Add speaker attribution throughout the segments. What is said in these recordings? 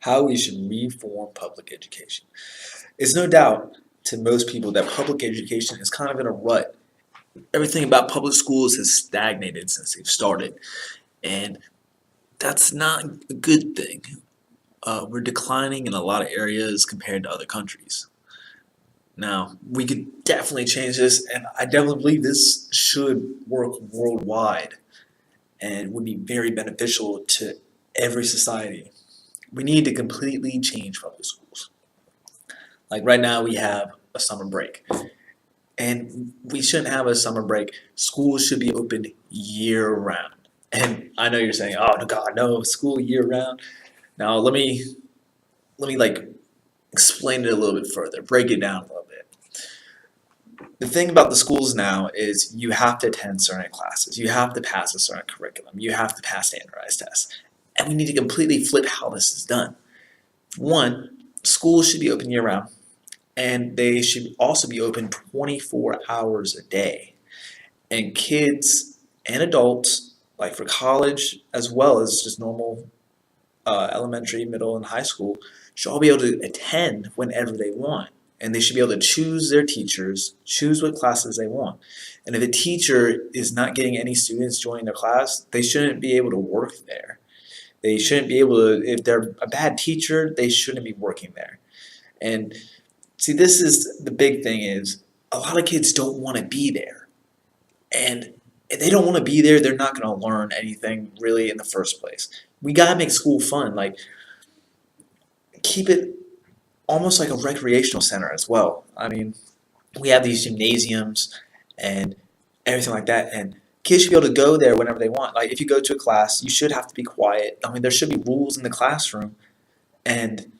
Speaker 1: how we should reform public education. It's no doubt to most people that public education is kind of in a rut. Everything about public schools has stagnated since they've started, and that's not a good thing. We're declining in a lot of areas compared to other countries. Now, we could definitely change this, and I definitely believe this should work worldwide and would be very beneficial to every society. We need to completely change public schools. Like right now, we have a summer break, and we shouldn't have a summer break. Schools should be open year round. And I know you're saying, "Oh no, God, no, school year round." Now, let me like explain it a little bit further, break it down a little bit. The thing about the schools now is you have to attend certain classes, you have to pass a certain curriculum, you have to pass standardized tests, and we need to completely flip how this is done. One, schools should be open year round, and they should also be open 24 hours a day. And kids and adults, like for college as well as just normal elementary, middle, and high school, should all be able to attend whenever they want. And they should be able to choose their teachers, choose what classes they want. And if a teacher is not getting any students joining their class, they shouldn't be able to work there. They shouldn't be able to, if they're a bad teacher, they shouldn't be working there. And see, this is the big thing is a lot of kids don't want to be there. And if they don't want to be there, they're not going to learn anything really in the first place. We got to make school fun. Like, keep it almost like a recreational center as well. I mean, we have these gymnasiums and everything like that, and kids should be able to go there whenever they want. Like, if you go to a class, you should have to be quiet. I mean, there should be rules in the classroom, and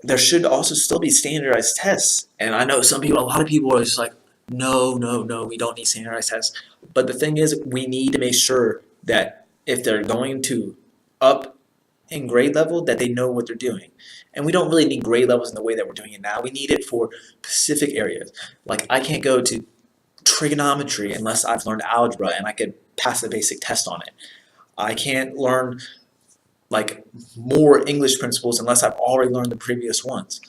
Speaker 1: there should also still be standardized tests. And I know a lot of people are just like, no, no, no, we don't need standardized tests. But the thing is, we need to make sure that if they're going to up in grade level, that they know what they're doing. And we don't really need grade levels in the way that we're doing it now. We need it for specific areas. Like, I can't go to trigonometry unless I've learned algebra and I could pass the basic test on it. I can't learn like more English principles unless I've already learned the previous ones.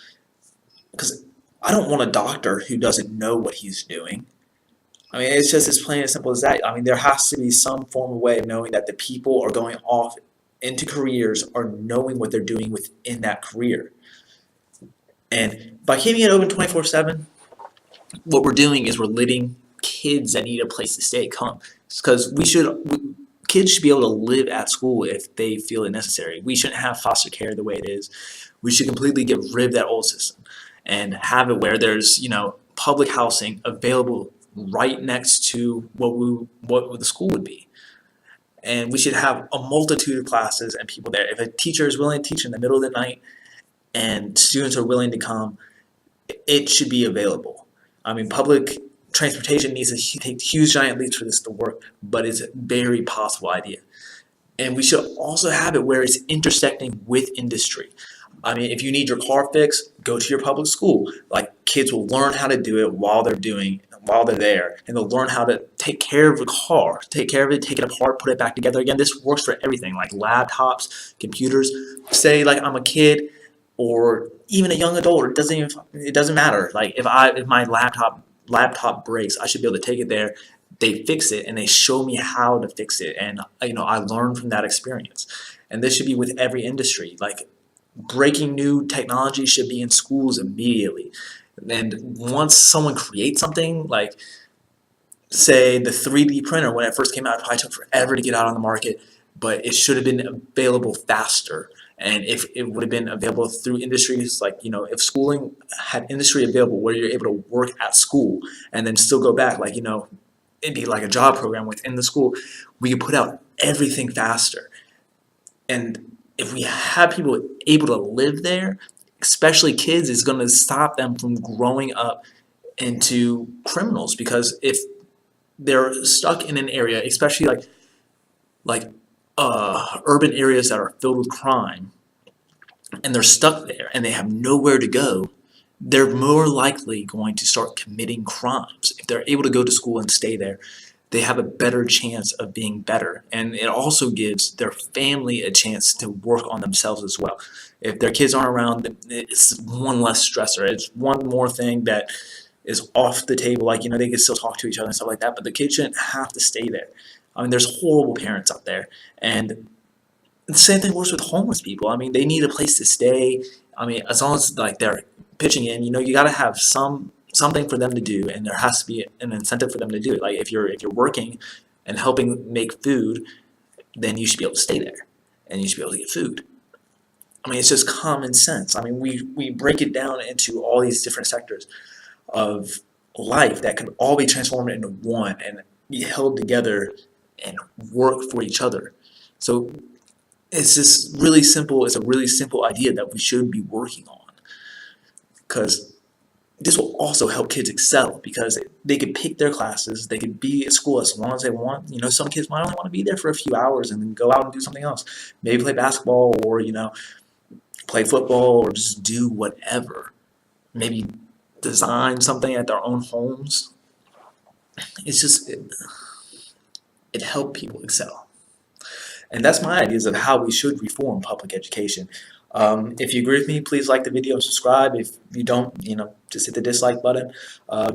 Speaker 1: Because I don't want a doctor who doesn't know what he's doing. I mean, it's just as plain and simple as that. I mean, there has to be some form of way of knowing that the people are going off into careers are knowing what they're doing within that career. And by keeping it open 24/7, what we're doing is we're letting kids that need a place to stay come. Because kids should be able to live at school if they feel it necessary. We shouldn't have foster care the way it is. We should completely get rid of that old system and have it where there's, public housing available right next to what the school would be. And we should have a multitude of classes and people there. If a teacher is willing to teach in the middle of the night and students are willing to come, it should be available. I mean, public transportation needs to take huge giant leaps for this to work, but it's a very possible idea. And we should also have it where it's intersecting with industry. I mean, if you need your car fixed, go to your public school. Like, kids will learn how to do it while they're there, and they'll learn how to take care of the car, take care of it, take it apart, put it back together again. This works for everything, like laptops, computers. Say, like, I'm a kid or even a young adult. It doesn't matter. Like, if my laptop breaks, I should be able to take it there. They fix it and they show me how to fix it, and I learn from that experience. And this should be with every industry. Like, breaking new technology should be in schools immediately. And once someone creates something, like, say, the 3D printer, when it first came out, it probably took forever to get out on the market, but it should have been available faster. And if it would have been available through industries, like, if schooling had industry available where you're able to work at school and then still go back, like, it'd be like a job program within the school, we could put out everything faster. And if we have people able to live there, especially kids, it's going to stop them from growing up into criminals. Because if they're stuck in an area, especially like urban areas that are filled with crime, and they're stuck there and they have nowhere to go, they're more likely going to start committing crimes. If they're able to go to school and stay there, they have a better chance of being better. And it also gives their family a chance to work on themselves as well. If their kids aren't around, it's one less stressor. It's one more thing that is off the table. Like, they can still talk to each other and stuff like that, but the kids shouldn't have to stay there. I mean, there's horrible parents out there. And the same thing works with homeless people. I mean, they need a place to stay. I mean, as long as like they're pitching in, you got to have something for them to do, and there has to be an incentive for them to do it. Like if you're working and helping make food, then you should be able to stay there, and you should be able to get food. I mean, it's just common sense. I mean, we break it down into all these different sectors of life that could all be transformed into one and be held together and work for each other. So it's just really simple. It's a really simple idea that we should be working on, because this will also help kids excel, because they could pick their classes, they could be at school as long as they want. Some kids might only want to be there for a few hours and then go out and do something else. Maybe play basketball, or play football, or just do whatever. Maybe design something at their own homes. It's just it helped people excel. And that's my ideas of how we should reform public education. If you agree with me, please like the video and subscribe. If you don't, just hit the dislike button.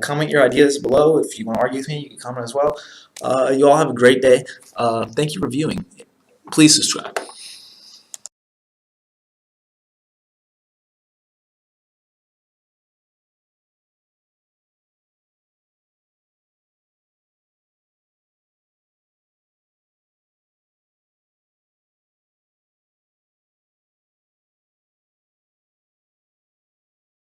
Speaker 1: Comment your ideas below. If you want to argue with me, you can comment as well. You all have a great day. Thank you for viewing. Please subscribe.